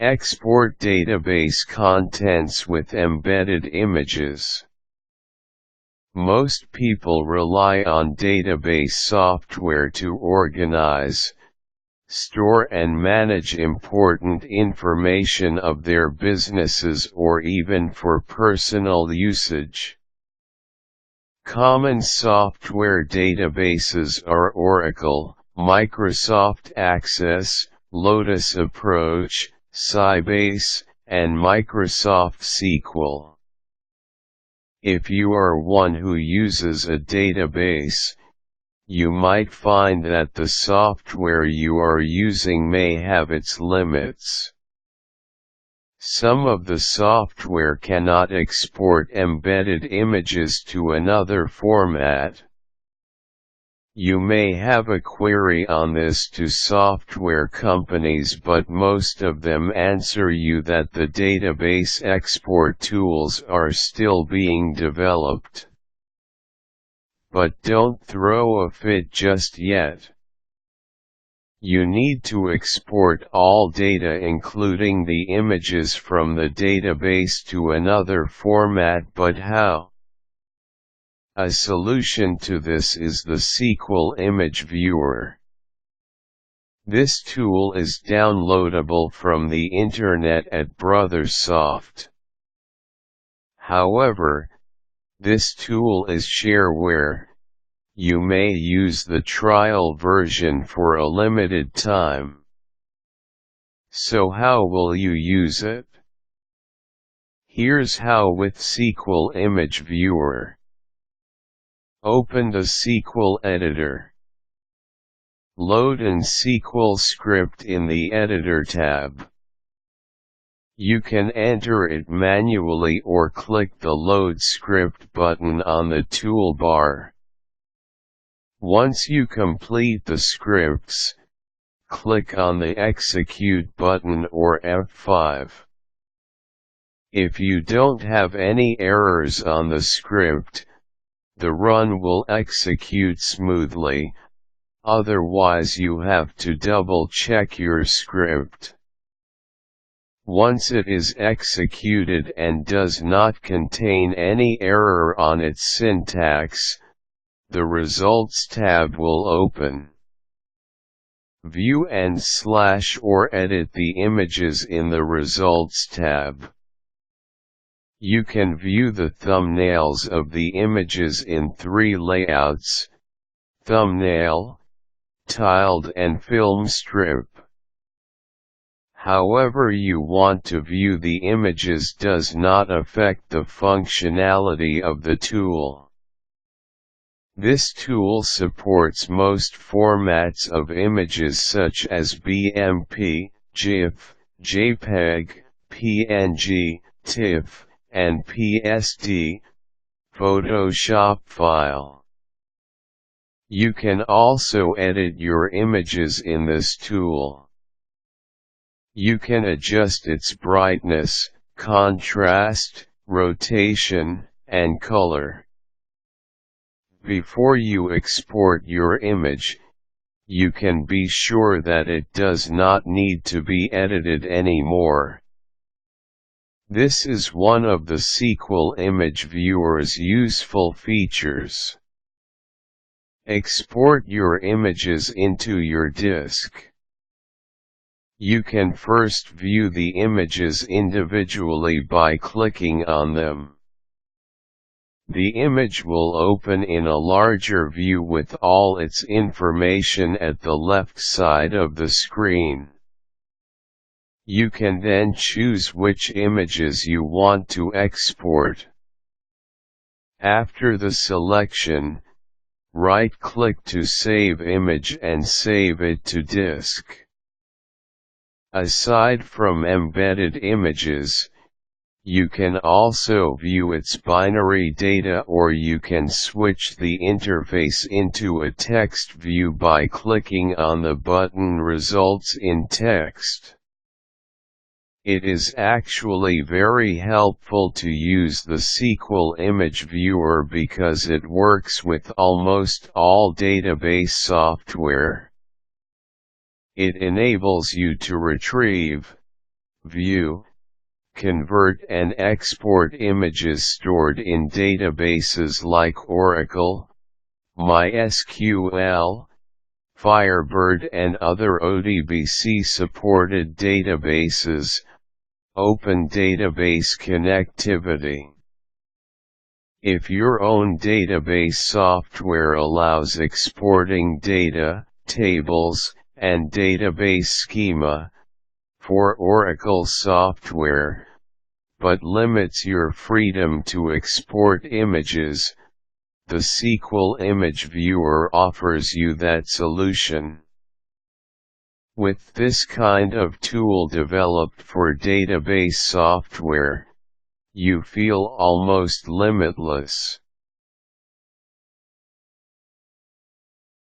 Export database contents with embedded images. Most people rely on database software to organize, store and manage important information of their businesses or even for personal usage. Common software databases are Oracle, Microsoft Access, Lotus Approach, Sybase, and Microsoft SQL. If you are one who uses a database, you might find that the software you are using may have its limits. Some of the software cannot export embedded images to another format. You may have a query on this to software companies, but most of them answer you that the database export tools are still being developed. But don't throw a fit just yet. You need to export all data including the images from the database to another format, but how? A solution to this is the SQL Image Viewer. This tool is downloadable from the internet at Brothersoft. However, this tool is shareware. You may use the trial version for a limited time. So how will you use it? Here's how with SQL Image Viewer. Open the SQL Editor. Load an SQL script in the Editor tab. You can enter it manually or click the Load Script button on the toolbar. Once you complete the scripts, click on the Execute button or F5. If you don't have any errors on the script, the run will execute smoothly, otherwise you have to double-check your script. Once it is executed and does not contain any error on its syntax, the Results tab will open. View and/or edit the images in the Results tab. You can view the thumbnails of the images in 3 layouts: thumbnail, tiled and film strip. However you want to view the images does not affect the functionality of the tool. This tool supports most formats of images such as BMP, GIF, JPEG, PNG, TIFF, and PSD, Photoshop file. You can also edit your images in this tool. You can adjust its brightness, contrast, rotation, and color. Before you export your image, you can be sure that it does not need to be edited anymore. This is one of the SQL Image Viewer's useful features. Export your images into your disk. You can first view the images individually by clicking on them. The image will open in a larger view with all its information at the left side of the screen. You can then choose which images you want to export. After the selection, right-click to save image and save it to disk. Aside from embedded images, you can also view its binary data, or you can switch the interface into a text view by clicking on the button Results in Text. It is actually very helpful to use the SQL Image Viewer because it works with almost all database software. It enables you to retrieve, view, convert and export images stored in databases like Oracle, MySQL, Firebird and other ODBC-supported databases, open database connectivity. If your own database software allows exporting data, tables, and database schema for Oracle software, but limits your freedom to export images, the SQL Image Viewer offers you that solution. With this kind of tool developed for database software, you feel almost limitless.